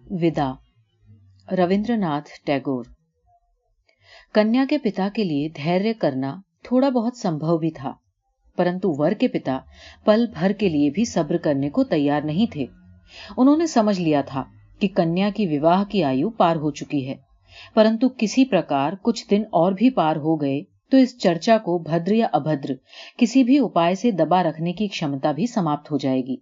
विदा। रविंद्रनाथ टैगोर। कन्या के पिता के लिए धैर्य करना थोड़ा बहुत संभव भी था, परंतु वर के पिता पल भर के लिए भी सब्र करने को तैयार नहीं थे। उन्होंने समझ लिया था कि कन्या की विवाह की आयु पार हो चुकी है, परंतु किसी प्रकार कुछ दिन और भी पार हो गए तो इस चर्चा को भद्र या अभद्र किसी भी उपाय से दबा रखने की क्षमता भी समाप्त हो जाएगी।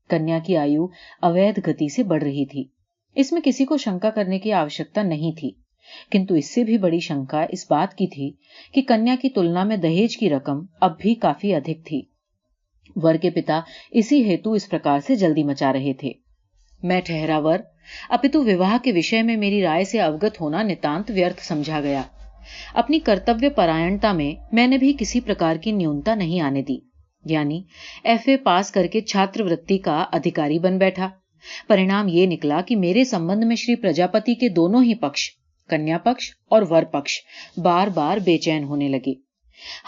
कन्या की आयु अवैध गति से बढ़ रही थी, इसमें किसी को शंका करने की आवश्यकता नहीं थी, किंतु इससे भी बड़ी शंका इस बात की थी कि कन्या की तुलना में दहेज की रकम अब भी काफी अधिक थी। वर के पिता इसी हेतु इस प्रकार से जल्दी मचा रहे थे। मैं ठहरा वर, अपितु विवाह के विषय में मेरी राय से अवगत होना नितांत व्यर्थ समझा गया। अपनी कर्तव्य परायणता में मैंने भी किसी प्रकार की न्यूनता नहीं आने दी, यानी FA पास करके छात्रवृत्ति का अधिकारी बन बैठा। परिणाम ये निकला कि मेरे संबंध में श्री प्रजापति के दोनों ही पक्ष, कन्या पक्ष और वर पक्ष, बार बार बेचैन होने लगे।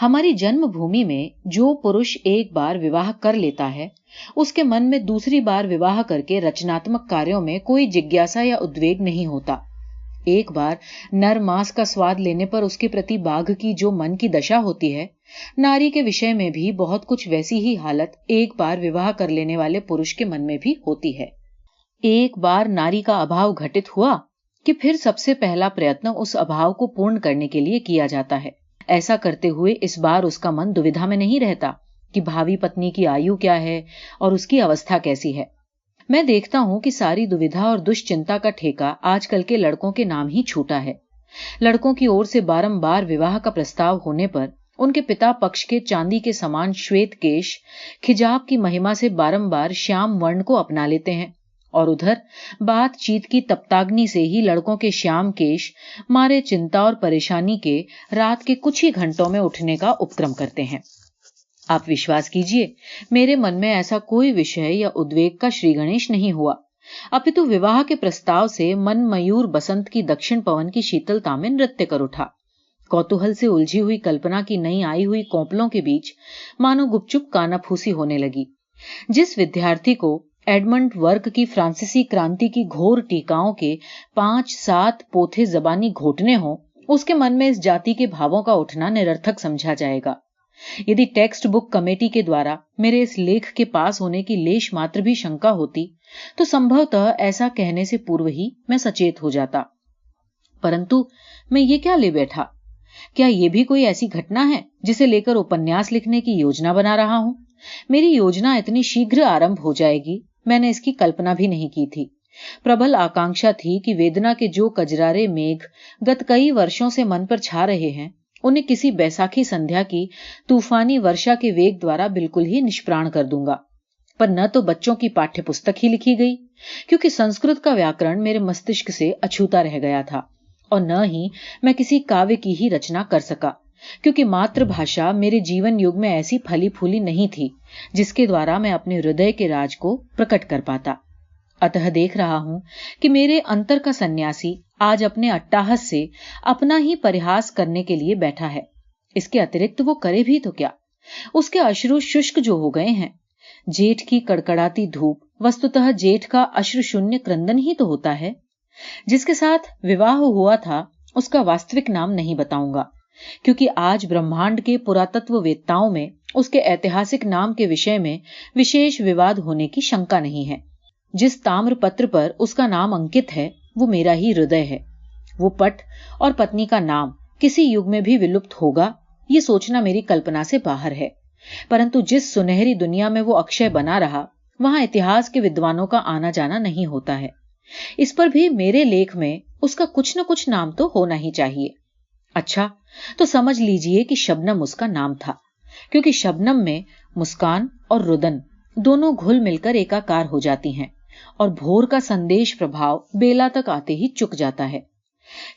हमारी जन्मभूमि में जो पुरुष एक बार विवाह कर लेता है, उसके मन में दूसरी बार विवाह करके रचनात्मक कार्यों में कोई जिज्ञासा या उद्वेग नहीं होता। एक बार नर मांस का स्वाद लेने पर उसके प्रति बाघ की जो मन की दशा होती है, नारी के विषय में भी बहुत कुछ वैसी ही हालत एक बार विवाह कर लेने वाले पुरुष के मन में भी होती है। एक बार नारी का अभाव घटित हुआ कि फिर सबसे पहला प्रयत्न उस अभाव को पूर्ण करने के लिए किया जाता है। ऐसा करते हुए इस बार उसका मन दुविधा में नहीं रहता कि भावी पत्नी की आयु क्या है और उसकी अवस्था कैसी है। मैं देखता हूं कि सारी दुविधा और दुश्चिंता का ठेका आजकल के लड़कों के नाम ही छूटा है। लड़कों की ओर से बारंबार विवाह का प्रस्ताव होने पर उनके पिता पक्ष के चांदी के समान श्वेत केश खिजाब की महिमा से बारंबार श्याम वर्ण को अपना लेते हैं, और उधर बातचीत की तप्ताग्नि से ही लड़कों के श्याम केश मारे चिंता और परेशानी के रात के कुछ ही घंटों में उठने का उपक्रम करते हैं। आप विश्वास कीजिए, मेरे मन में ऐसा कोई विषय या उद्वेग का श्री गणेश नहीं हुआ, अपितु विवाह के प्रस्ताव से मन मयूर बसंत की दक्षिण पवन की शीतलता में नृत्य कर उठा। कौतूहल से उलझी हुई कल्पना की नई आई हुई कोपलों के बीच मानो गुपचुप कानाफूसी होने लगी। जिस विद्यार्थी को एडमंड वर्क की फ्रांसीसी क्रांति की घोर टीकाओं के 5-7 पोथे जबानी घोटने हों, उसके मन में इस जाति के भावों का उठना निरर्थक समझा जाएगा। यदि टेक्स्ट बुक कमेटी के द्वारा मेरे इस लेख के पास होने की लेश मात्र भी शंका होती, तो संभवतः ऐसा कहने से पूर्व ही मैं सचेत हो जाता। परंतु मैं ये क्या ले बैठा? क्या ये भी कोई ऐसी घटना है जिसे लेकर उपन्यास लिखने की योजना बना रहा हूं? मेरी योजना इतनी शीघ्र आरंभ हो जाएगी, मैंने इसकी कल्पना भी नहीं की थी। प्रबल आकांक्षा थी कि वेदना के जो कजरारे मेघ गत कई वर्षों से मन पर छा रहे हैं, उन्हें किसी बैसाखी संध्या की तूफानी वर्षा के वेग द्वारा बिल्कुल ही निष्प्राण कर दूंगा। पर न तो बच्चों की पाठ्य पुस्तक ही लिखी गई, क्योंकि संस्कृत का व्याकरण मेरे मस्तिष्क से अछूता रह गया था, और न ही मैं किसी काव्य की ही रचना कर सका, क्योंकि मातृभाषा मेरे जीवन युग में ऐसी फली फूली नहीं थी जिसके द्वारा मैं अपने हृदय के राज को प्रकट कर पाता। अतः देख रहा हूं कि मेरे अंतर का सन्यासी आज अपने अट्टाहस से अपना ही परिहास करने के लिए बैठा है। इसके अतिरिक्त वो करे भी तो क्या? उसके अश्रु शुष्क जो हो गए हैं। जेठ की कड़कड़ाती धूप वस्तुतः जेठ का अश्रु शून्य क्रंदन ही तो होता है। जिसके साथ विवाह हुआ था उसका वास्तविक नाम नहीं बताऊंगा, क्योंकि आज ब्रह्मांड के पुरातत्ववेत्ताओं में उसके ऐतिहासिक नाम के विषय में विशेष विवाद होने की शंका नहीं है। जिस ताम्र पत्र पर उसका नाम अंकित है वो मेरा ही हृदय है। वो पट और पत्नी का नाम किसी युग में भी विलुप्त होगा, ये सोचना मेरी कल्पना से बाहर है। परंतु जिस सुनहरी दुनिया में वो अक्षय बना रहा, वहां इतिहास के विद्वानों का आना जाना नहीं होता है। इस पर भी मेरे लेख में उसका कुछ न कुछ नाम तो होना ही चाहिए। अच्छा, तो समझ लीजिए कि शबनम उसका नाम था, क्योंकि शबनम में मुस्कान और रुदन दोनों घुल मिलकर एकाकार हो जाती हैं, और भोर का संदेश प्रभाव बेला तक आते ही चुक जाता है।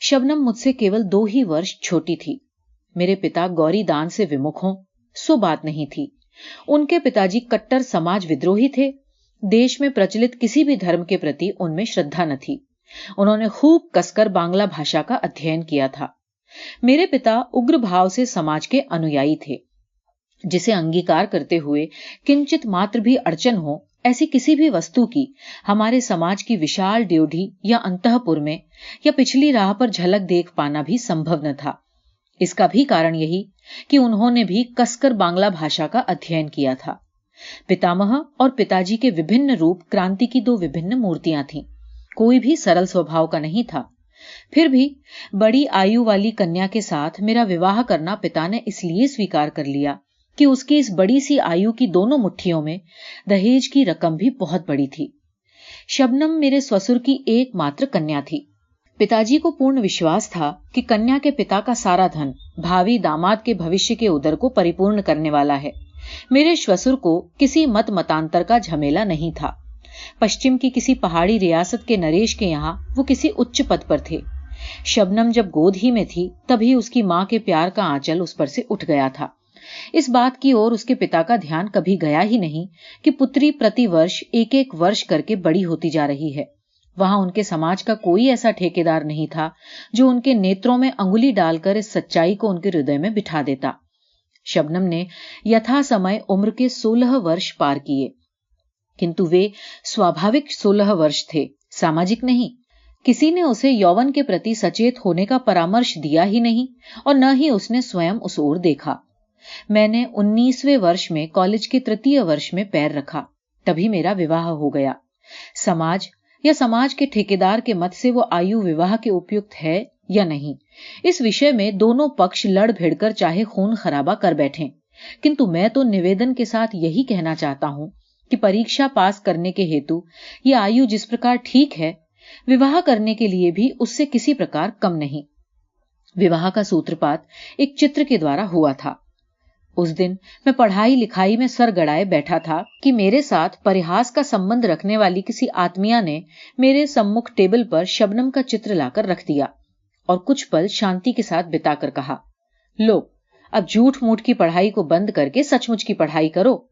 शबनम मुझसे केवल 2 ही वर्ष छोटी थी। मेरे पिता गौरी दान से विमुख हों सो बात नहीं थी। उनके पिताजी कट्टर समाज विद्रोही थे। देश में प्रचलित किसी भी धर्म के प्रति उनमें श्रद्धा न थी। उन्होंने खूब कसकर बांग्ला भाषा का अध्ययन किया था। मेरे पिता उग्र भाव से समाज के अनुयायी थे, जिसे अंगीकार करते हुए किंचित मात्र भी अड़चन हो ऐसी किसी भी वस्तु की हमारे समाज की विशाल ड्योढ़ी या अंतःपुर में या पिछली राह पर झलक देख पाना भी संभव न था। इसका भी कारण यही कि उन्होंने भी कसकर बांग्ला भाषा का अध्ययन किया था। पितामह और पिताजी के विभिन्न रूप क्रांति की दो विभिन्न मूर्तियां थीं। कोई भी सरल स्वभाव का नहीं था। फिर भी बड़ी आयु वाली कन्या के साथ मेरा विवाह करना पिता ने इसलिए स्वीकार कर लिया कि उसकी इस बड़ी सी आयु की दोनों मुट्ठियों में दहेज की रकम भी बहुत बड़ी थी। शबनम मेरे ससुर की एकमात्र कन्या थी। पिताजी को पूर्ण विश्वास था कि कन्या के पिता का सारा धन भावी दामाद के भविष्य के उदर को परिपूर्ण करने वाला है। मेरे ससुर को किसी मत मतांतर का झमेला नहीं था। पश्चिम की किसी पहाड़ी रियासत के नरेश के यहाँ वो किसी उच्च पद पर थे। शबनम जब गोद ही में थी तभी उसकी मां के प्यार का आंचल उस पर से उठ गया था। इस बात की ओर उसके पिता का ध्यान कभी गया ही नहीं कि पुत्री प्रति वर्ष एक एक वर्ष करके बड़ी होती जा रही है। वहां उनके समाज का कोई ऐसा ठेकेदार नहीं था जो उनके नेत्रों में अंगुली डालकर इस सच्चाई को उनके हृदय में बिठा देता। शबनम ने यथा समय उम्र के 16 वर्ष पार किए, किंतु वे स्वाभाविक 16 वर्ष थे, सामाजिक नहीं। किसी ने उसे यौवन के प्रति सचेत होने का परामर्श दिया ही नहीं और न ही उसने स्वयं उस ओर देखा। मैंने 19वें वर्ष में कॉलेज के तृतीय वर्ष में पैर रखा, तभी मेरा विवाह हो गया। समाज या समाज के ठेकेदार के मत से वो आयु विवाह के उपयुक्त है या नहीं, इस विषय में दोनों पक्ष लड़ भिड़कर चाहे खून खराबा कर बैठें, किंतु मैं तो निवेदन के साथ यही कहना चाहता हूं कि परीक्षा पास करने के हेतु ये आयु जिस प्रकार ठीक है, विवाह करने के लिए भी उससे किसी प्रकार कम नहीं। विवाह का सूत्रपात एक चित्र के द्वारा हुआ था। उस दिन मैं पढ़ाई लिखाई में सर गड़ाए बैठा था कि मेरे साथ परिहास का संबंध रखने वाली किसी आत्मिया ने मेरे सम्मुख टेबल पर शबनम का चित्र लाकर रख दिया और कुछ पल शांति के साथ बिताकर कहा, लो अब झूठ मूठ की पढ़ाई को बंद करके सचमुच की पढ़ाई करो।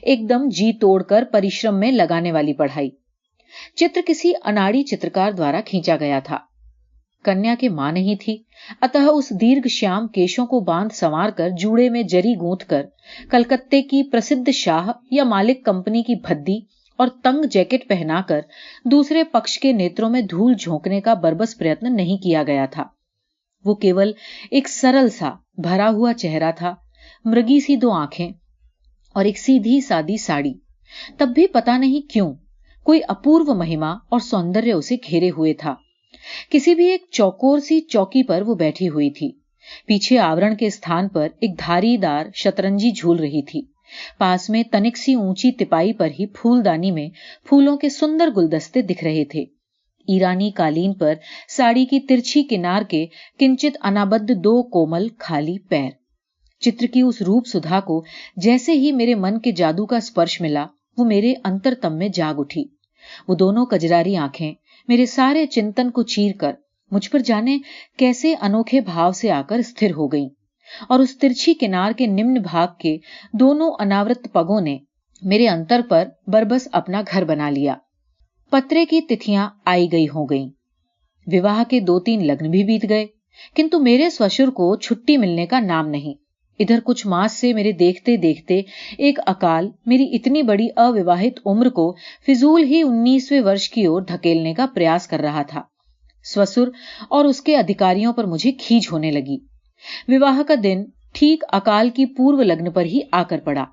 एकदम जी तोड़कर परिश्रम में लगाने वाली पढ़ाई। चित्र किसी अनाड़ी चित्रकार द्वारा खींचा गया था। कन्या की मां नहीं थी, अतः उस दीर्घ श्याम केशों को बांध संवार कर जूड़े में जरी गूंथकर कलकत्ते की प्रसिद्ध शाह या मालिक कंपनी की भद्दी और तंग जैकेट पहनाकर दूसरे पक्ष के नेत्रों में धूल झोंकने का बरबस प्रयत्न नहीं किया गया था। वो केवल एक सरल सा भरा हुआ चेहरा था, मृगी सी दो आंखें और एक सीधी सादी साड़ी। तब भी पता नहीं क्यों कोई अपूर्व महिमा और सौंदर्य उसे घेरे हुए था। किसी भी एक चौकोर सी चौकी पर वो बैठी हुई थी। पीछे आवरण के स्थान पर एक धारीदार शतरंजी झूल रही थी। पास में तनिक सी ऊंची तिपाई पर ही फूलदानी में फूलों के सुंदर गुलदस्ते दिख रहे थे। ईरानी कालीन पर साड़ी की तिरछी किनार के किंचित अनाबद्ध दो कोमल खाली पैर। चित्र की उस रूप सुधा को जैसे ही मेरे मन के जादू का स्पर्श मिला, वो मेरे अंतरतम में जाग उठी। वो दोनों कजरारी आंखें मेरे सारे चिंतन को चीरकर मुझ पर जाने कैसे अनोखे भाव से आकर स्थिर हो गईं और उस तिरछी किनार के निम्न भाग के दोनों अनावृत पगों ने मेरे अंतर पर बरबस अपना घर बना लिया। पत्रे की तिथियां आई गई हो गईं। विवाह के 2-3 लग्न भी बीत गए, किंतु मेरे ससुर को छुट्टी मिलने का नाम नहीं। इधर कुछ मास से मेरे देखते देखते एक अकाल मेरी इतनी बड़ी अविवाहित उम्र को फिजूल ही 19वें वर्ष की ओर ढकेलने का प्रयास कर रहा था। ससुर और उसके अधिकारियों पर मुझे खीज होने लगी। विवाह का दिन ठीक अकाल की पूर्व लग्न पर ही आकर पड़ा।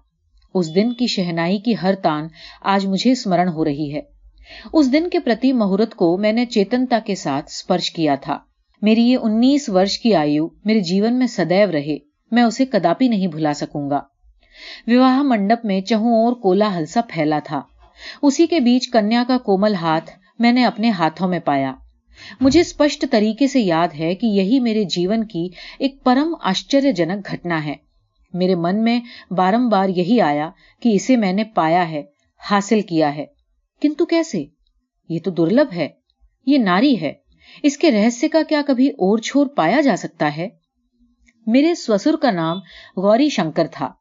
उस दिन की शहनाई की हर तान आज मुझे स्मरण हो रही है। उस दिन के प्रति मुहूर्त को मैंने चेतनता के साथ स्पर्श किया था। मेरी ये 19 वर्ष की आयु मेरे जीवन में सदैव रहे, मैं उसे कदापि नहीं भुला सकूंगा। विवाह मंडप में चहुं ओर कोलाहल सा फैला था। उसी के बीच कन्या का कोमल हाथ मैंने अपने हाथों में पाया। मुझे स्पष्ट तरीके से याद है कि यही मेरे जीवन की एक परम आश्चर्यजनक घटना है। मेरे मन में बारंबार यही आया कि इसे मैंने पाया है, हासिल किया है, किंतु कैसे? ये तो दुर्लभ है, ये नारी है, इसके रहस्य का क्या कभी ओर छोर पाया जा सकता है? मेरे ससुर का नाम गौरी शंकर था।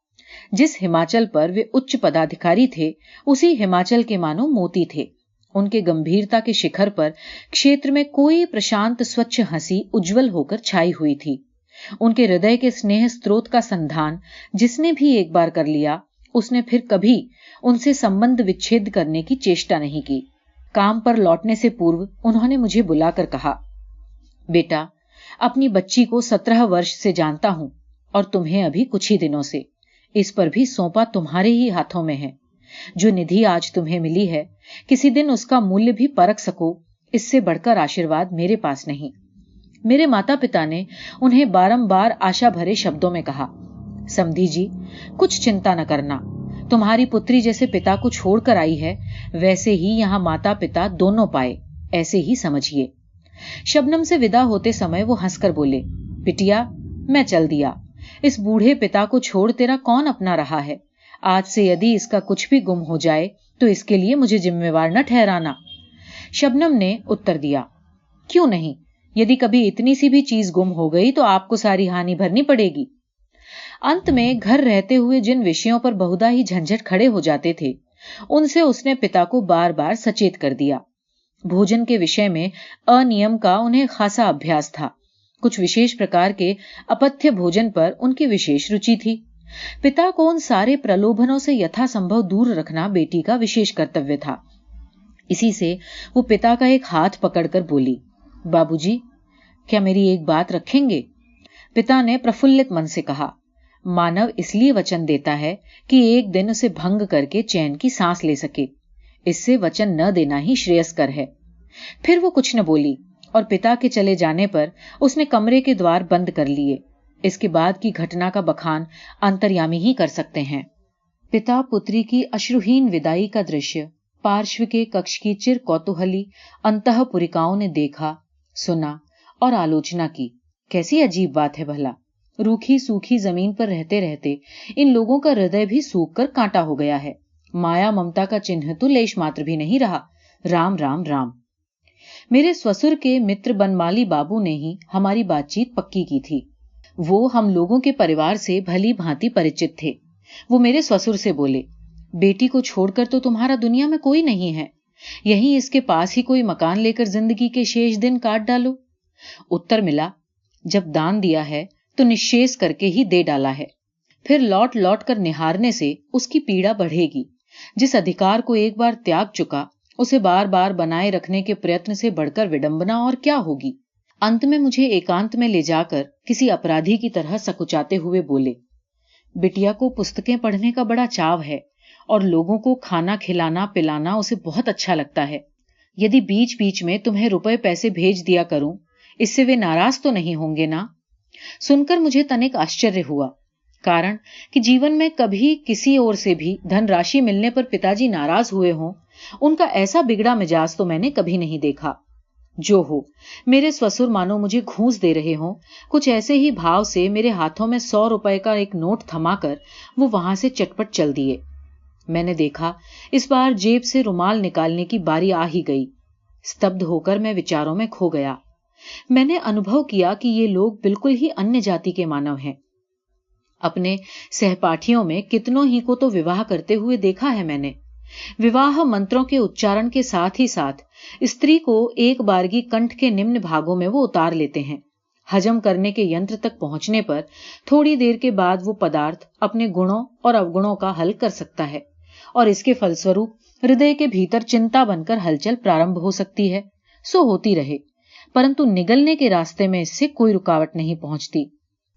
जिस हिमाचल पर वे उच्च पदाधिकारी थे, उसी हिमाचल के मानो मोती थे। उनके गंभीरता के शिखर पर क्षेत्र में कोई प्रशांत स्वच्छ हंसी उज्जवल होकर छाई हुई थी। उनके हृदय के स्नेह स्रोत का संधान जिसने भी एक बार कर लिया, उसने फिर कभी उनसे संबंध विच्छेद करने की चेष्टा नहीं की। काम पर लौटने से पूर्व उन्होंने मुझे बुलाकर कहा, बेटा, अपनी बच्ची को 17 वर्ष से जानता हूं और तुम्हें अभी कुछ ही दिनों से। इस पर भी सौंपा तुम्हारे ही हाथों में है। जो निधि आज तुम्हें मिली है, किसी दिन उसका मूल्य भी परख सको, इससे बढ़कर आशीर्वाद मेरे पास नहीं। मेरे माता पिता ने उन्हें बारंबार आशा भरे शब्दों में कहा, समधी जी, कुछ चिंता न करना। तुम्हारी पुत्री जैसे पिता को छोड़कर आई है, वैसे ही यहां माता पिता दोनों पाए, ऐसे ही समझिए। शबनम से विदा होते समय वो हंसकर बोले, बिटिया, मैं चल दिया। इस बूढ़े पिता को छोड़ तेरा कौन अपना रहा है। आज से यदि इसका कुछ भी गुम हो जाए तो इसके लिए मुझे जिम्मेवार न ठहराना। शबनम ने उत्तर दिया, क्यों नहीं, यदि कभी इतनी सी भी चीज गुम हो गई तो आपको सारी हानि भरनी पड़ेगी। अंत में घर रहते हुए जिन विषयों पर बहुधा ही झंझट खड़े हो जाते थे, उनसे उसने पिता को बार बार सचेत कर दिया। भोजन के विषय में अनियम का उन्हें खासा अभ्यास था। कुछ विशेष प्रकार के अपथ्य भोजन पर उनकी विशेष रुचि थी। पिता को उन सारे प्रलोभनों से यथासंभव दूर रखना बेटी का विशेष कर्तव्य था। इसी से वो पिता का एक हाथ पकड़कर बोली, बाबूजी, क्या मेरी एक बात रखेंगे? पिता ने प्रफुल्लित मन से कहा, मानव इसलिए वचन देता है कि एक दिन उसे भंग करके चैन की सांस ले सके। इससे वचन न देना ही श्रेयस्कर है। फिर वो कुछ न बोली और पिता के चले जाने पर उसने कमरे के द्वार बंद कर लिए। इसके बाद की घटना का बखान अंतर्यामी ही कर सकते हैं। पिता पुत्री की अश्रुहीन विदाई का दृश्य पार्श्व के कक्ष की चिर कौतूहली अंतःपुरिकाओं ने देखा, सुना और आलोचना की। कैसी अजीब बात है भला। रूखी सूखी जमीन पर रहते रहते इन लोगों का हृदय भी सूख कर कांटा हो गया है। माया ममता का चिन्ह तो लेश मात्र भी नहीं रहा। राम राम राम। मेरे ससुर के मित्र बनमाली बाबू ने ही हमारी बातचीत पक्की की थी। वो हम लोगों के परिवार से भली भांति परिचित थे। वो मेरे ससुर से बोले, बेटी को छोड़कर तो तुम्हारा दुनिया में कोई नहीं है। यहीं इसके पास ही कोई मकान लेकर जिंदगी के शेष दिन काट डालो। उत्तर मिला, जब दान दिया है तो निश्चेष करके ही दे डाला है। फिर लौट लौट कर निहारने से उसकी पीड़ा बढ़ेगी। जिस अधिकार को एक बार त्याग चुका, उसे बार बार बनाए रखने के प्रयत्न से बढ़कर विडंबना और क्या होगी। अंत में मुझे एकांत में ले जाकर किसी अपराधी की तरह सकुचाते हुए बोले, बिटिया को पुस्तकें पढ़ने का बड़ा चाव है और लोगों को खाना खिलाना पिलाना उसे बहुत अच्छा लगता है। यदि बीच बीच में तुम्हें रुपए पैसे भेज दिया करूं, इससे वे नाराज तो नहीं होंगे ना? सुनकर मुझे तनिक आश्चर्य हुआ, कारण कि जीवन में कभी किसी ओर से भी धनराशि मिलने पर पिताजी नाराज हुए हों, उनका ऐसा बिगड़ा मिजाज तो मैंने कभी नहीं देखा। जो हो, मेरे ससुर मानो मुझे घूंस दे रहे हों, कुछ ऐसे ही भाव से मेरे हाथों में 100 रुपए का एक नोट थमाकर वो वहां से चटपट चल दिए। मैंने देखा इस बार जेब से रुमाल निकालने की बारी आ ही गई। स्तब्ध होकर मैं विचारों में खो गया। मैंने अनुभव किया कि ये लोग बिल्कुल ही अन्य जाति के मानव हैं। अपने सहपाठियों में कितनों ही को तो विवाह करते हुए देखा है मैंने। विवाह मंत्रों के उच्चारण के साथ ही साथ स्त्री को एक बारगी कंठ के निम्न भागों में वो उतार लेते हैं। हजम करने के यंत्र तक पहुंचने पर थोड़ी देर के बाद वो पदार्थ अपने गुणों और अवगुणों का हल कर सकता है और इसके फलस्वरूप हृदय के भीतर चिंता बनकर हलचल प्रारंभ हो सकती है। सो होती रहे, परंतु निगलने के रास्ते में इससे कोई रुकावट नहीं पहुंचती।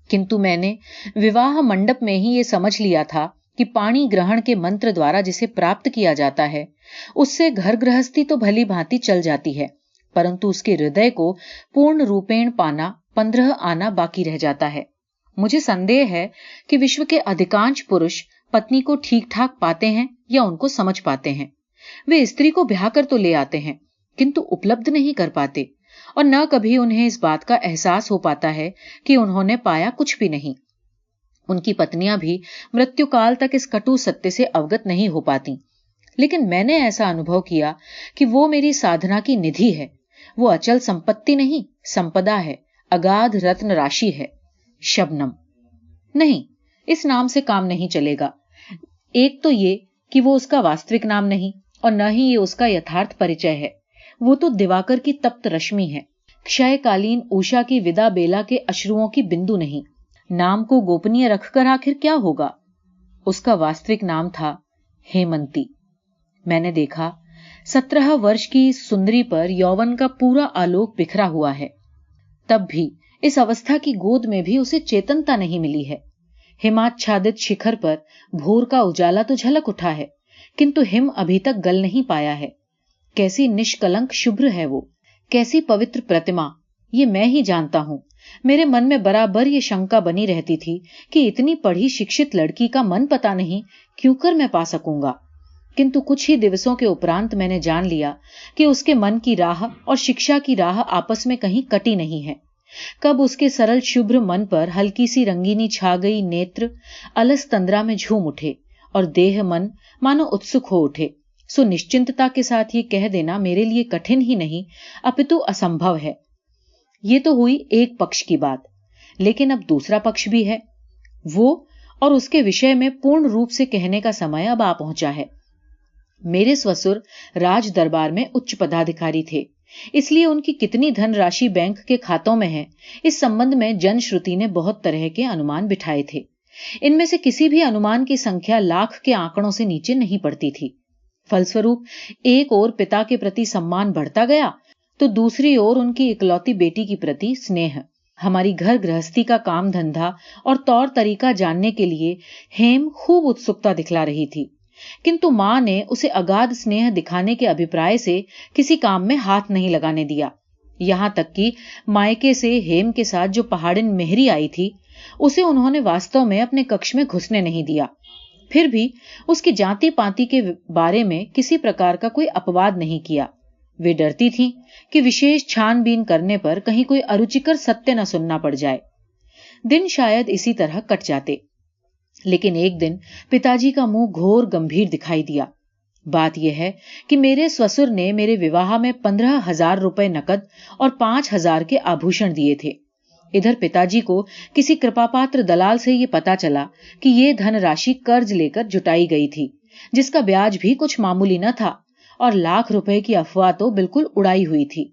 किंतु मैंने विवाह मंडप में ही ये समझ लिया था कि पाणी ग्रहण के मंत्र द्वारा जिसे प्राप्त किया जाता है, उससे घर गृहस्थी तो भली भांति चल जाती है, परंतु उसके हृदय को पूर्ण रूपेण पाना 15 आना बाकी रह जाता है। मुझे संदेह है कि विश्व के अधिकांश पुरुष पत्नी को ठीक ठाक पाते हैं या उनको समझ पाते हैं। वे स्त्री को ब्याह कर तो ले आते हैं, किंतु उपलब्ध नहीं कर पाते और न कभी उन्हें इस बात का एहसास हो पाता है कि उन्होंने पाया कुछ भी नहीं। उनकी पत्नियां भी मृत्युकाल तक इस कटु सत्य से अवगत नहीं हो पाती। लेकिन मैंने ऐसा अनुभव किया कि वो मेरी साधना की निधि है। वो अचल संपत्ति नहीं, संपदा है, अगाध रत्न राशि है। शबनम नहीं, इस नाम से काम नहीं चलेगा। एक तो ये कि वो उसका वास्तविक नाम नहीं और न ही ये उसका यथार्थ परिचय है। वो तो दिवाकर की तप्त रश्मि है, क्षयकालीन उषा की विदा बेला के अश्रुओं की बिंदु नहीं। नाम को गोपनीय रखकर आखिर क्या होगा? उसका वास्तविक नाम था हेमंती। मैंने देखा 17 वर्ष की सुंदरी पर यौवन का पूरा आलोक बिखरा हुआ है। तब भी इस अवस्था की गोद में भी उसे चेतनता नहीं मिली है। हिमाच्छादित शिखर पर भोर का उजाला तो झलक उठा है, किंतु हिम अभी तक गल नहीं पाया है। कैसी निष्कलंक शुभ्र है वो, कैसी पवित्र प्रतिमा, ये मैं ही जानता हूं। मेरे मन में बराबर ये शंका बनी रहती थी कि इतनी पढ़ी शिक्षित लड़की का मन पता नहीं क्यों कर मैं पा सकूंगा। किंतु कुछ ही दिवसों के उपरांत मैंने जान लिया कि उसके मन की राह और शिक्षा की राह आपस में कहीं कटी नहीं है। कब उसके सरल शुभ्र मन पर हल्की सी रंगीनी छा गई, नेत्र अलस तंद्रा में झूम उठे और देह मन मानो उत्सुक हो उठे, सो निश्चिंतता के साथ ये कह देना मेरे लिए कठिन ही नहीं अपितु असंभव है। ये तो हुई एक पक्ष की बात, लेकिन अब दूसरा पक्ष भी है। वो और उसके विषय में पूर्ण रूप से कहने का समय अब आ पहुंचा है। मेरे ससुर राज दरबार में उच्च पदाधिकारी थे, इसलिए उनकी कितनी धनराशि बैंक के खातों में है, इस संबंध में जनश्रुति ने बहुत तरह के अनुमान बिठाए थे। इनमें से किसी भी अनुमान की संख्या लाख के आंकड़ों से नीचे नहीं पड़ती थी। फलस्वरूप एक ओर पिता के प्रति सम्मान बढ़ता गया, तो दूसरी ओर उनकी इकलौती बेटी की प्रति स्नेह। हमारी घर गृहस्थी का काम धंधा और तौर तरीका जानने के लिए हेम खूब उत्सुकता दिखला रही थी, किंतु मां ने उसे अगाध स्नेह दिखाने के अभिप्राय से किसी काम में हाथ नहीं लगाने दिया। यहां तक कि मायके से हेम के साथ जो पहाड़िन मेहरी आई थी, उसे उन्होंने वास्तव में अपने कक्ष में घुसने नहीं दिया। फिर भी उसकी जाति पाति के बारे में किसी प्रकार का कोई अपवाद नहीं किया। वे डरती थीं कि विशेष छानबीन करने पर कहीं कोई अरुचिकर सत्य न सुनना पड़ जाए। दिन शायद इसी तरह कट जाते, लेकिन एक दिन पिताजी का मुंह घोर गंभीर दिखाई दिया। बात यह है कि मेरे ससुर ने मेरे विवाह में 15,000 रुपए नकद और 5,000 के आभूषण दिए थे। इधर पिताजी को किसी कृपापात्र दलाल से ये पता चला कि ये धनराशि कर्ज लेकर जुटाई गई थी, जिसका ब्याज भी कुछ मामूली न था, और लाख रुपए की अफवाह तो बिल्कुल उड़ाई हुई थी।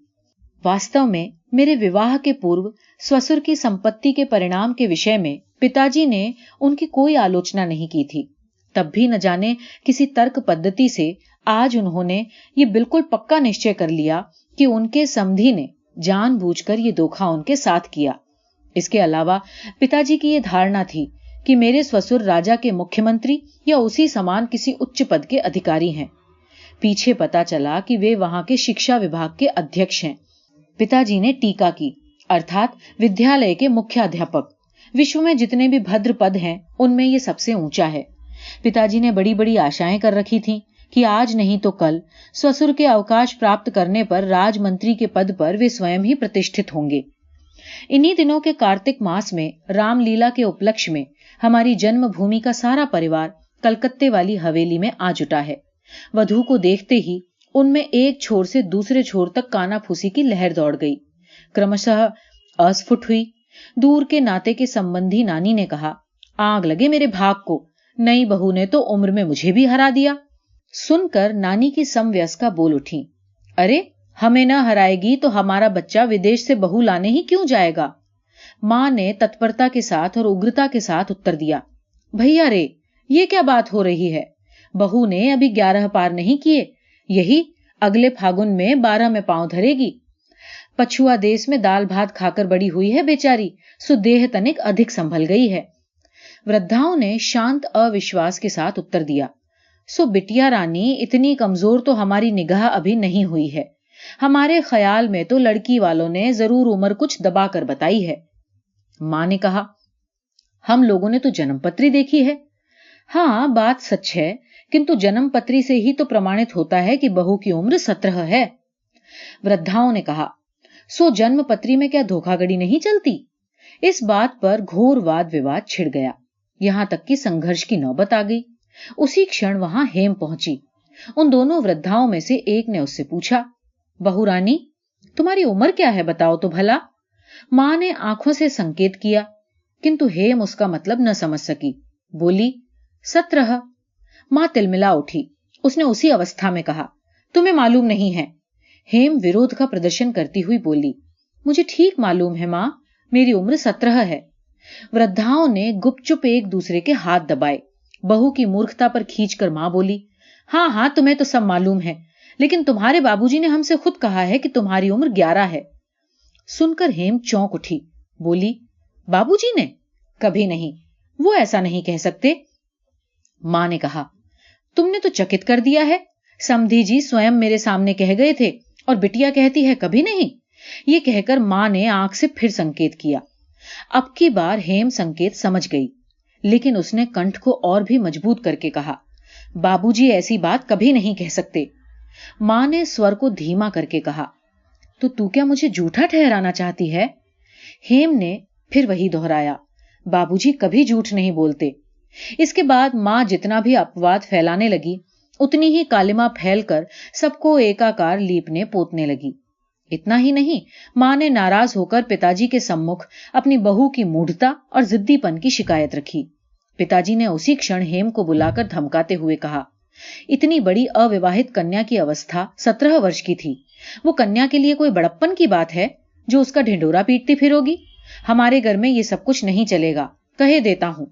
वास्तव में मेरे विवाह के पूर्व ससुर की संपत्ति के परिणाम के विषय में पिताजी ने उनकी कोई आलोचना नहीं की थी। तब भी न जाने किसी तर्क पद्धति से आज उन्होंने ये बिल्कुल पक्का निश्चय कर लिया कि उनके समधी ने जानबूझकर ये धोखा उनके साथ किया। इसके अलावा पिताजी की ये धारणा थी कि मेरे ससुर राजा के मुख्यमंत्री या उसी समान किसी उच्च पद के अधिकारी हैं। पीछे पता चला कि वे वहां के शिक्षा विभाग के अध्यक्ष हैं। पिताजी ने टीका की, अर्थात विद्यालय के मुख्याध्यापक। विश्व में जितने भी भद्र पद हैं, उनमें ये सबसे ऊंचा है। पिताजी ने बड़ी बड़ी आशाएं कर रखी थीं कि आज नहीं तो कल ससुर के अवकाश प्राप्त करने पर राजमंत्री के पद पर वे स्वयं ही प्रतिष्ठित होंगे। इन्हीं दिनों के कार्तिक मास में रामलीला के उपलक्ष्य में हमारी जन्मभूमि का सारा परिवार कलकत्ते वाली हवेली में आ जुटा है। वधू को देखते ही उनमें एक छोर से दूसरे छोर तक कानाफूसी की लहर दौड़ गई। क्रमशः अस्फुट हुई। दूर के नाते के संबंधी नानी ने कहा, आग लगे मेरे भाग को, नई बहू ने तो उम्र में मुझे भी हरा दिया। सुनकर नानी की समवयस्का बोल उठी, अरे हमें न हराएगी तो हमारा बच्चा विदेश से बहू लाने ही क्यों जाएगा। मां ने तत्परता के साथ और उग्रता के साथ उत्तर दिया, भैया रे, ये क्या बात हो रही है। बहू ने अभी 11 पार नहीं किए, यही अगले फागुन में 12 में पांव धरेगी। पछुआ देश में दाल भात खाकर बड़ी हुई है बेचारी, सो देह तनिक अधिक संभल गई है। वृद्धाओं ने शांत अविश्वास के साथ उत्तर दिया, सो बिटिया रानी, इतनी कमजोर तो हमारी निगाह अभी नहीं हुई है। हमारे ख्याल में तो लड़की वालों ने जरूर उम्र कुछ दबाकर बताई है। मां ने कहा, हम लोगों ने तो जन्मपत्री देखी है। हाँ, बात सच है, किंतु जन्मपत्री से ही तो प्रमाणित होता है कि बहू की उम्र 17 है। वृद्धाओं ने कहा, सो जन्मपत्री में क्या धोखाधड़ी नहीं चलती। इस बात पर घोर वाद विवाद छिड़ गया, यहां तक कि संघर्ष की नौबत आ गई। उसी क्षण वहां हेम पहुंची। उन दोनों वृद्धाओं में से एक ने उससे पूछा, बहू रानी, तुम्हारी उम्र क्या है, बताओ तो भला। मां ने आंखों से संकेत किया, किंतु हेम उसका मतलब न समझ सकी। बोली, 17। मां तिलमिला उठी। उसने उसी अवस्था में कहा, तुम्हें मालूम नहीं है। हेम विरोध का प्रदर्शन करती हुई बोली, मुझे ठीक मालूम है मां, मेरी उम्र 17 है। वृद्धाओं ने गुपचुप एक दूसरे के हाथ दबाए। बहू की मूर्खता पर खींचकर मां बोली, हाँ हाँ तुम्हें तो सब मालूम है, लेकिन तुम्हारे बाबूजी ने हमसे खुद कहा है कि तुम्हारी उम्र 11 है। सुनकर हेम चौंक उठी, बोली, बाबूजी ने? कभी नहीं, वो ऐसा नहीं कह सकते। मां ने कहा, तुमने तो चकित कर दिया है। समधी जी स्वयं मेरे सामने कह गए थे और बिटिया कहती है कभी नहीं। ये कहकर मां ने आंख से फिर संकेत किया। अब की बार हेम संकेत समझ गई, लेकिन उसने कंठ को और भी मजबूत करके कहा, बाबूजी ऐसी बात कभी नहीं कह सकते। मां ने स्वर को धीमा करके कहा, तो तू क्या मुझे झूठा ठहराना चाहती है? हेम ने फिर वही दोहराया, बाबूजी कभी झूठ नहीं बोलते। इसके बाद मां जितना भी अपवाद फैलाने लगी, उतनी ही कालिमा फैलकर सबको एकाकार लीपने पोतने लगी। इतना ही नहीं, मां ने नाराज होकर पिताजी के सम्मुख अपनी बहू की मूढ़ता और जिद्दीपन की शिकायत रखी। पिताजी ने उसी क्षण हेम को बुलाकर धमकाते हुए कहा, इतनी बड़ी अविवाहित कन्या की अवस्था 17 वर्ष की थी। वो कन्या के लिए कोई बड़प्पन की बात है जो उसका ढिंढोरा पीटती फिरोगी? हमारे घर में ये सब कुछ नहीं चलेगा, कहे देता हूं।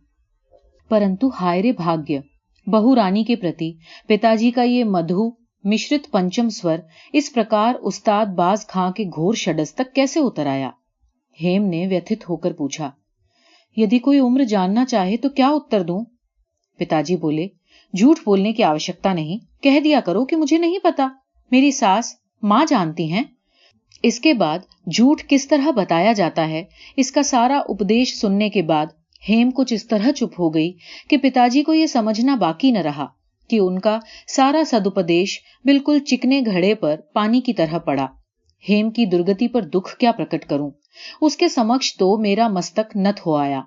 परंतु हाय रे भाग्य, बहू रानी के प्रति पिताजी का ये मधु मिश्रित पंचम स्वर इस प्रकार उस्ताद बाज खां के घोर षड्स तक कैसे उतर आया? हेम ने व्यथित होकर पूछा, यदि कोई उम्र जानना चाहे तो क्या उत्तर दूं? पिताजी बोले, झूठ बोलने की आवश्यकता नहीं, कह दिया करो कि मुझे नहीं पता, मेरी सास मां जानती हैं। इसके बाद झूठ किस तरह बताया जाता है, इसका सारा उपदेश सुनने के बाद हेम कुछ इस तरह चुप हो गई कि पिताजी को यह समझना बाकी न रहा कि उनका सारा सदुपदेश बिल्कुल चिकने घड़े पर पानी की तरह पड़ा। हेम की दुर्गति पर दुख क्या प्रकट करूं, उसके समक्ष तो मेरा मस्तक नत हो आया।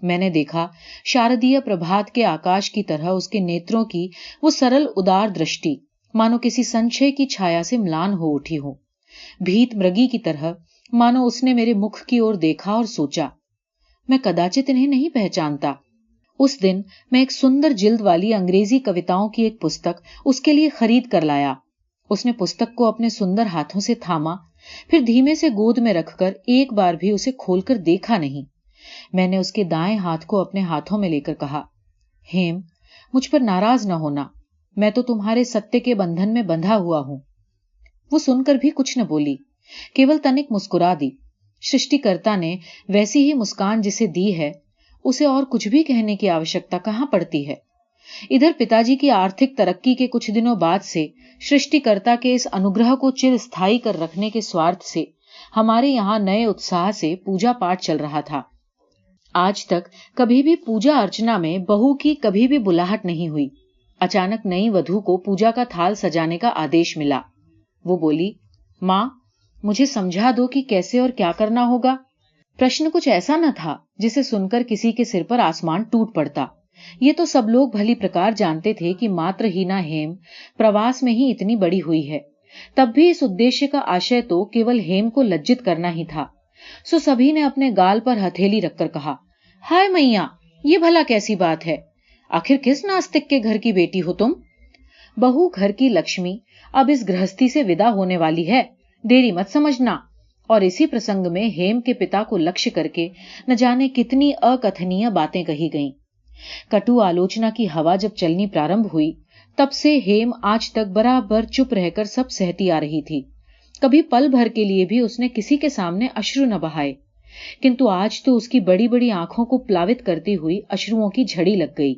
मैंने देखा शारदीय प्रभात के आकाश की तरह उसके नेत्रों की वो सरल उदार दृष्टि मानो किसी संशय की छाया से म्लान हो उठी हो। भीत मृगी की तरह मानो उसने मेरे मुख की ओर देखा और सोचा, मैं कदाचित इन्हें नहीं पहचानता। उस दिन मैं एक सुंदर जिल्द वाली अंग्रेजी कविताओं की एक पुस्तक उसके लिए खरीद कर लाया। उसने पुस्तक को अपने सुंदर हाथों से थामा, फिर धीमे से गोद में रखकर एक बार भी उसे खोलकर देखा नहीं। मैंने उसके दाएं हाथ को अपने हाथों में लेकर कहा, हेम, मुझ पर नाराज न होना, मैं तो तुम्हारे सत्य के बंधन में बंधा हुआ हूं। वो सुनकर भी कुछ न बोली, केवल तनिक मुस्कुरा दी। सृष्टिकर्ता ने वैसी ही मुस्कान जिसे दी है, उसे और कुछ भी कहने की आवश्यकता कहां पड़ती है। इधर पिताजी की आर्थिक तरक्की के कुछ दिनों बाद से सृष्टिकर्ता के इस अनुग्रह को चिरस्थायी कर रखने के स्वार्थ से हमारे यहाँ नए उत्साह से पूजा पाठ चल रहा था। आज तक कभी भी पूजा अर्चना में बहू की कभी भी बुलाहट नहीं हुई। अचानक नई वधू को पूजा का थाल सजाने का आदेश मिला। वो बोली, मां, मुझे समझा दो कि कैसे और क्या करना होगा। प्रश्न कुछ ऐसा न था जिसे सुनकर किसी के सिर पर आसमान टूट पड़ता। ये तो सब लोग भली प्रकार जानते थे कि मात्रहीना हेम प्रवास में ही इतनी बड़ी हुई है। तब भी इस उद्देश्य का आशय तो केवल हेम को लज्जित करना ही था। सो सभी ने अपने गाल पर हथेली रखकर कहा, हाय मैया, ये भला कैसी बात है? आखिर किस नास्तिक के घर की बेटी हो तुम? बहू घर की लक्ष्मी अब इस गृहस्थी से विदा होने वाली है, देरी मत समझना। और इसी प्रसंग में हेम के पिता को लक्ष्य करके न जाने कितनी अकथनीय बातें कही गईं। कटु आलोचना की हवा जब चलनी प्रारंभ हुई, तब से हेम आज तक बराबर चुप रहकर सब सहती आ रही थी। कभी पल भर के लिए भी उसने किसी के सामने अश्रु न बहाए, किंतु आज तो उसकी बड़ी बड़ी आंखों को प्लावित करती हुई अश्रुओं की झड़ी लग गई।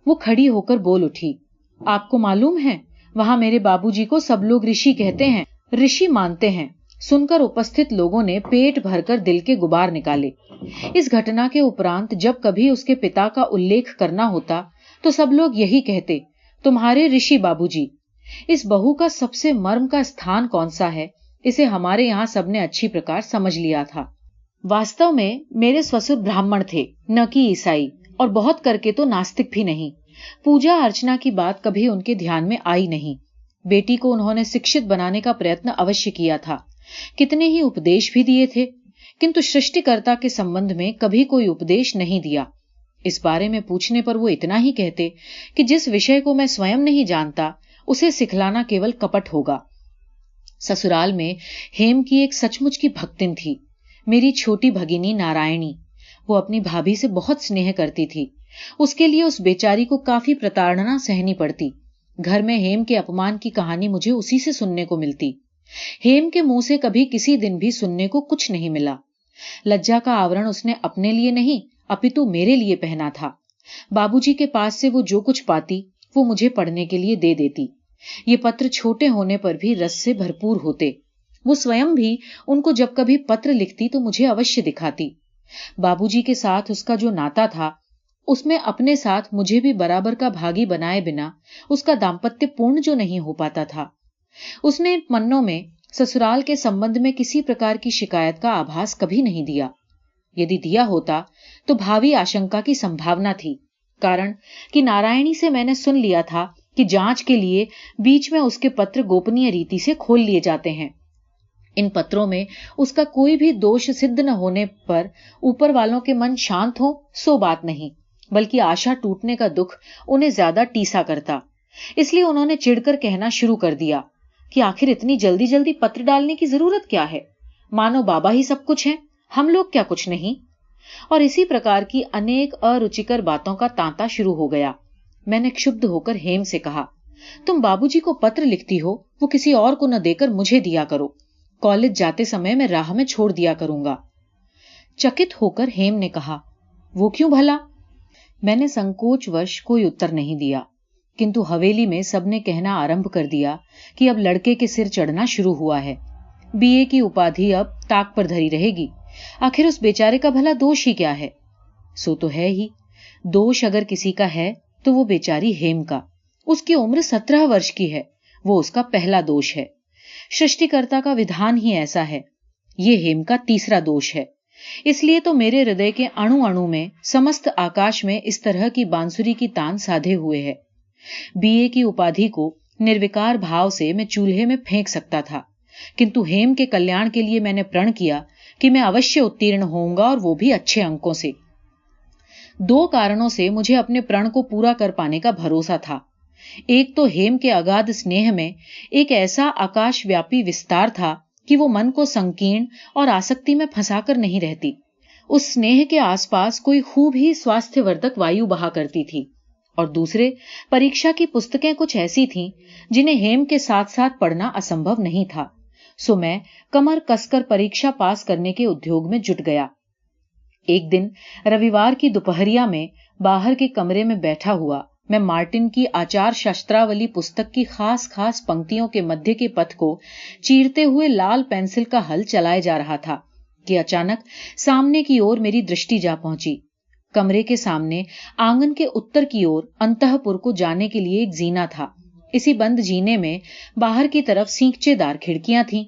वो खड़ी होकर बोल उठी, आपको मालूम है, वहां मेरे बाबूजी को सब लोग ऋषि कहते हैं, ऋषि मानते हैं। सुनकर उपस्थित लोगों ने पेट भरकर दिल के गुबार निकाले। इस घटना के उपरांत जब कभी उसके पिता का उल्लेख करना होता तो सब लोग यही कहते, तुम्हारे ऋषि बाबूजी। इस बहू का सबसे मर्म का स्थान कौन सा है, इसे हमारे यहाँ सबने अच्छी प्रकार समझ लिया था। वास्तव में मेरे ससुर ब्राह्मण थे, न कि ईसाई, और बहुत करके तो नास्तिक भी नहीं। पूजा अर्चना की बात कभी उनके ध्यान में आई नहीं। बेटी को उन्होंने शिक्षित बनाने का प्रयत्न अवश्य किया था, कितने ही उपदेश भी दिए थे, किंतु सृष्टिकर्ता के संबंध में कभी कोई उपदेश नहीं दिया। इस बारे में पूछने पर वो इतना ही कहते कि जिस विषय को मैं स्वयं नहीं जानता उसे सिखलाना केवल कपट होगा। ससुराल में हेम की एक सचमुच की भक्तिन थी, मेरी छोटी भगिनी नारायणी। वो अपनी भाभी से बहुत स्नेह करती थी, उसके लिए उस बेचारी को काफी प्रताड़ना सहनी पड़ती। घर में हेम के अपमान की कहानी मुझे उसी से सुनने को मिलती। हेम के मुंह से कभी किसी दिन भी सुनने को कुछ नहीं मिला। लज्जा का आवरण उसने अपने लिए नहीं अपितु मेरे लिए पहना था। बाबूजी के पास से वो जो कुछ पाती वो मुझे पढ़ने के लिए दे देती। ये पत्र छोटे होने पर भी रस से भरपूर होते। वो स्वयं भी उनको जब कभी पत्र लिखती तो मुझे अवश्य दिखाती। बाबूजी के साथ उसका जो नाता था उसमें अपने साथ मुझे भी बराबर का भागी बनाए बिना उसका दाम्पत्य पूर्ण जो नहीं हो पाता था। उसने इन पन्नों में ससुराल के संबंध में किसी प्रकार की शिकायत का आभास कभी नहीं दिया। यदि दिया होता तो भावी आशंका की संभावना थी, कारण कि नारायणी से मैंने सुन लिया था कि जांच के लिए बीच में उसके पत्र गोपनीय रीति से खोल लिए जाते हैं। इन पत्रों में उसका कोई भी दोष सिद्ध न होने पर ऊपर वालों के मन शांत हो सो बात नहीं, बल्कि आशा टूटने का दुख उन्हें ज्यादा टीसा करता। इसलिए उन्होंने चिढ़कर कहना शुरू कर दिया कि आखिर इतनी जल्दी जल्दी पत्र डालने की जरूरत क्या है, मानो बाबा ही सब कुछ है, हम लोग क्या कुछ नहीं। और इसी प्रकार की अनेक अरुचिकर बातों का तांता शुरू हो गया। मैंने क्षुब्ध होकर हेम से कहा, तुम बाबूजी को पत्र लिखती हो वो किसी और को न देकर मुझे दिया करो, कॉलेज जाते समय मैं राह में छोड़ दिया करूंगा। चकित होकर हेम ने कहा, वो क्यों भला? मैंने संकोचवश कोई उत्तर नहीं दिया, किंतु हवेली में सबने कहना आरंभ कर दिया कि अब लड़के के सिर चढ़ना शुरू हुआ है। बीए की उपाधि अब ताक पर धरी रहेगी। आखिर उस बेचारे का भला दोष ही क्या है? सो तो है ही, दोष अगर किसी का है तो वो बेचारी हेम का। उसकी उम्र 17 वर्ष की है, वो उसका पहला दोष है। सृष्टिकर्ता का विधान ही ऐसा है। ये हेम का तीसरा दोष है। इसलिए तो मेरे हृदय के अणु अणु में समस्त आकाश में इस तरह की बांसुरी की तान साधे हुए है। बीए की उपाधि को निर्विकार भाव से मैं चूल्हे में फेंक सकता था, किंतु हेम के कल्याण के लिए मैंने प्रण किया कि मैं अवश्य उत्तीर्ण होऊंगा, और वो भी अच्छे अंकों से। 2 कारणों से मुझे अपने प्रण को पूरा कर पाने का भरोसा था। एक तो हेम के अगाध स्नेह में एक ऐसा आकाशव्यापी विस्तार था कि वो मन को संकीर्ण और आसक्ति में फंसाकर नहीं रहती। उस स्नेह के आसपास कोई खूब ही स्वास्थ्यवर्धक वायु बहा करती थी। और दूसरे, परीक्षा की पुस्तकें कुछ ऐसी थीं जिन्हें हेम के साथ साथ पढ़ना असंभव नहीं था। सो मैं कमर कसकर परीक्षा पास करने के उद्योग में जुट गया। एक दिन रविवार की दोपहरिया में बाहर के कमरे में बैठा हुआ मैं मार्टिन की आचार शास्त्रावली पुस्तक की खास खास पंक्तियों के मध्य के पथ को चीरते हुए लाल पेंसिल का हल चलाए जा रहा था कि अचानक सामने की ओर मेरी दृष्टि जा पहुंची। कमरे के सामने आंगन के उत्तर की ओर अंतःपुर को जाने के लिए एक जीना था। इसी बंद जीने में बाहर की तरफ सींकचेदार खिड़कियां थीं।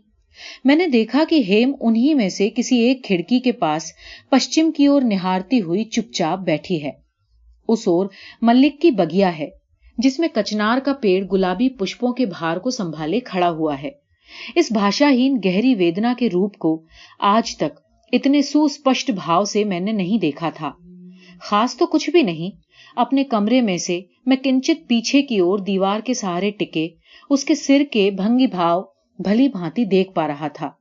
मैंने देखा कि हेम उन्हीं में से किसी एक खिड़की के पास पश्चिम की ओर निहारती हुई चुपचाप बैठी है। उस ओर मल्लिक की बगिया है, जिसमें कचनार का पेड़ गुलाबी पुष्पों के भार को संभाले खड़ा हुआ है। इस भाषाहीन गहरी वेदना के रूप को आज तक इतने सुस्पष्ट भाव से मैंने नहीं देखा था। खास तो कुछ भी नहीं, अपने कमरे में से मैं किंचित पीछे की ओर दीवार के सहारे टिके उसके सिर के भंगी भाव भली भांति देख पा रहा था।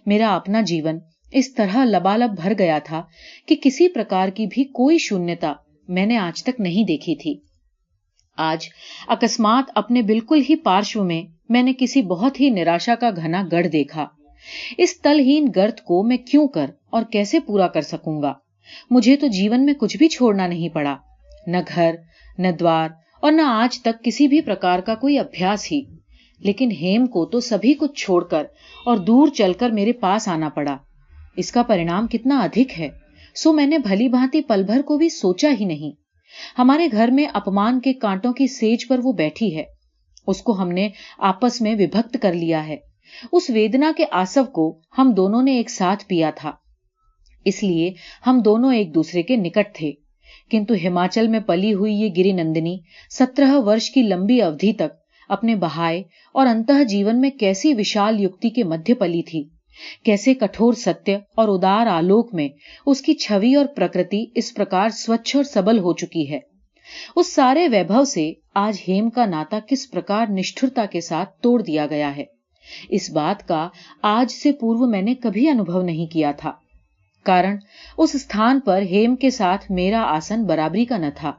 मेरा अपना जीवन इस तरह लबालब भर गया था कि किसी प्रकार की भी कोई शून्यता मैंने आज तक नहीं देखी थी। आज अकस्मात अपने बिल्कुल ही पार्श्व में मैंने किसी बहुत ही निराशा का घना गढ़ देखा। इस तलहीन गर्त को मैं क्यों कर और कैसे पूरा कर सकूंगा? मुझे तो जीवन में कुछ भी छोड़ना नहीं पड़ा, न घर, न द्वार, और न आज तक किसी भी प्रकार का कोई अभ्यास ही। लेकिन हेम को तो सभी कुछ छोड़कर और दूर चलकर मेरे पास आना पड़ा। इसका परिणाम कितना अधिक है, सो मैंने भली भांति पल भर को भी सोचा ही नहीं। हमारे घर में अपमान के कांटों की सेज पर वो बैठी है। उसको हमने आपस में विभक्त कर लिया है। उस वेदना के आसव को हम दोनों ने एक साथ पिया था, इसलिए हम दोनों एक दूसरे के निकट थे। किंतु हिमाचल में पली हुई ये गिरिनंदिनी 17 वर्ष की लंबी अवधि तक अपने बहाए और अंतः जीवन में कैसी विशाल युक्ति के मध्य पली थी, कैसे कठोर सत्य और उदार आलोक में उसकी छवि और प्रकृति इस प्रकार स्वच्छ और सबल हो चुकी है। उस सारे वैभव से आज हेम का नाता किस प्रकार निष्ठुरता के साथ तोड़ दिया गया है, इस बात का आज से पूर्व मैंने कभी अनुभव नहीं किया था। कारण उस स्थान पर हेम के साथ मेरा आसन बराबरी का न था।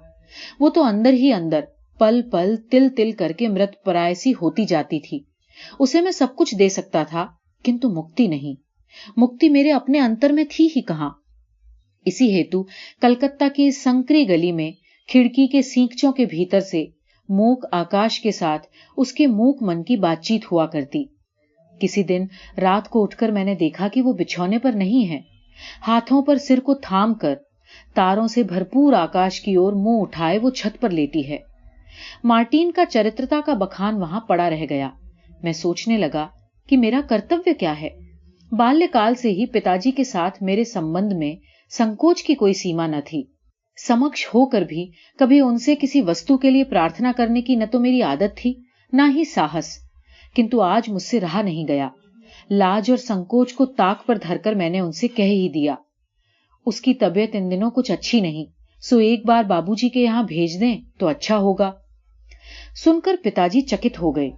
वो तो अंदर ही अंदर पल पल तिल तिल करके मृतप्राय सी होती जाती थी। उसे मैं सब कुछ दे सकता था, किंतु मुक्ति नहीं। मुक्ति मेरे अपने अंतर में थी ही कहां। इसी हेतु कलकत्ता की संकरी गली में खिड़की के सींकचों के भीतर से मूक आकाश के साथ उसके मूक मन की बातचीत हुआ करती। किसी दिन रात को उठकर मैंने देखा कि वो बिछौने पर नहीं है। हाथों पर सिर को थाम कर तारों से भरपूर आकाश की ओर मुंह उठाए वो छत पर लेटी है। मार्टिन का चरित्रता का बखान वहां पड़ा रह गया। मैं सोचने लगा कि मेरा कर्तव्य क्या है। बाल्यकाल से ही पिताजी के साथ मेरे संबंध में संकोच की कोई सीमा न थी। समक्ष होकर भी कभी उनसे किसी वस्तु के लिए प्रार्थना करने की न तो मेरी आदत थी, न ही साहस। किंतु आज मुझसे रहा नहीं गया। लाज और संकोच को ताक पर धरकर मैंने उनसे कह ही दिया, उसकी तबीयत इन दिनों कुछ अच्छी नहीं, सो एक बार बाबूजी के यहां भेज दें तो अच्छा होगा। सुनकर पिताजी चकित हो गए।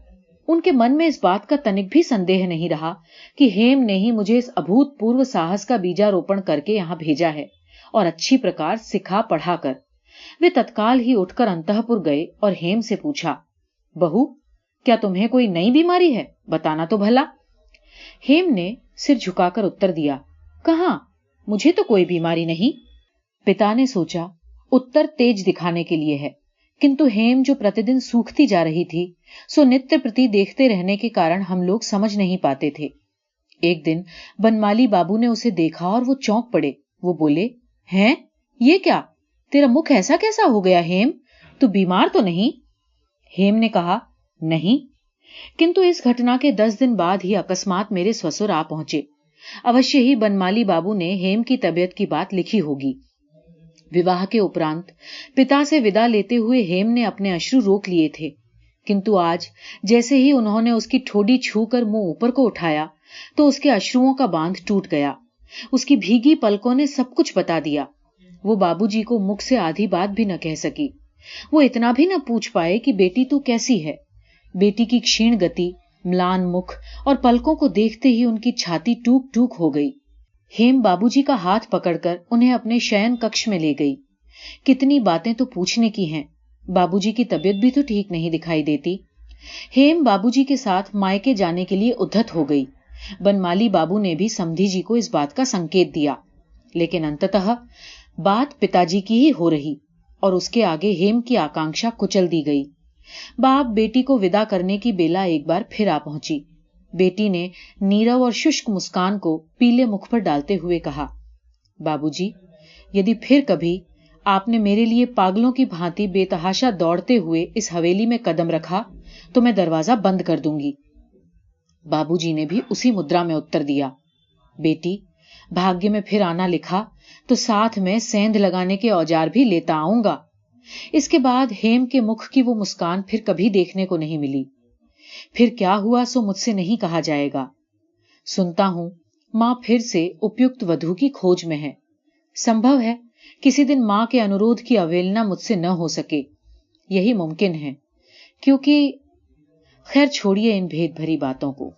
उनके मन में इस बात का तनिक भी संदेह नहीं रहा कि हेम ने ही मुझे इस अभूतपूर्व साहस का बीजारोपण करके यहां भेजा है और अच्छी प्रकार सिखा पढ़ाकर। वे तत्काल ही उठकर अंतःपुर गए और हेम से पूछा, बहू, क्या तुम्हें कोई नई बीमारी है? बताना तो भला। हेम ने सिर झुकाकर उत्तर दिया, कहां, मुझे तो कोई बीमारी नहीं। पिता ने सोचा उत्तर तेज दिखाने के लिए है, किंतु हेम जो प्रतिदिन सूखती जा रही थी, सो नित्य प्रति देखते रहने के कारण हम लोग समझ नहीं पाते थे। एक दिन बनमाली बाबू ने उसे देखा और वो चौंक पड़े। वो बोले, हैं, ये क्या, तेरा मुख ऐसा कैसा हो गया हेम? तू बीमार तो नहीं? हेम ने कहा, नहीं, किंतु इस घटना के 10 दिन बाद ही अकस्मात मेरे ससुर आ पहुंचे। अवश्य ही बनमाली बाबू ने हेम की तबीयत की बात लिखी होगी। विवाह के उपरांत पिता से विदा लेते हुए हेम ने अपने अश्रु रोक लिए थे, किंतु आज जैसे ही उन्होंने उसकी ठोडी छूकर मुंह ऊपर को उठाया तो उसके अश्रुओं का बांध टूट गया। उसकी भीगी पलकों ने सब कुछ बता दिया। वो बाबूजी को मुख से आधी बात भी न कह सकी। वो इतना भी न पूछ पाए कि बेटी तू कैसी है। बेटी की क्षीण गति, म्लान मुख और पलकों को देखते ही उनकी छाती टूक टूक हो गई। हेम बाबूजी का हाथ पकड़कर उन्हें अपने शयन कक्ष में ले गई। कितनी बातें तो पूछने की हैं। बाबूजी की तबीयत भी तो ठीक नहीं दिखाई देती। हेम बाबूजी के साथ मायके जाने के लिए उद्धत हो गई। बनमाली बाबू ने भी समधी जी को इस बात का संकेत दिया, लेकिन अंततः बात पिताजी की ही हो रही और उसके आगे हेम की आकांक्षा कुचल दी गई। बाप बेटी को विदा करने की बेला एक बार फिर आ पहुंची। बेटी ने नीरव और शुष्क मुस्कान को पीले मुख पर डालते हुए कहा, बाबूजी, यदि फिर कभी आपने मेरे लिए पागलों की भांति बेतहाशा दौड़ते हुए इस हवेली में कदम रखा तो मैं दरवाजा बंद कर दूंगी। बाबूजी ने भी उसी मुद्रा में उत्तर दिया, बेटी, भाग्य में फिर आना लिखा तो साथ में सेंध लगाने के औजार भी लेता आऊंगा। इसके बाद हेम के मुख की वो मुस्कान फिर कभी देखने को नहीं मिली। फिर क्या हुआ सो मुझसे नहीं कहा जाएगा। सुनता हूं मां फिर से उपयुक्त वधू की खोज में है। संभव है किसी दिन मां के अनुरोध की अवहेलना मुझसे न हो सके। यही मुमकिन है, क्योंकि खैर छोड़िए इन भेद भरी बातों को।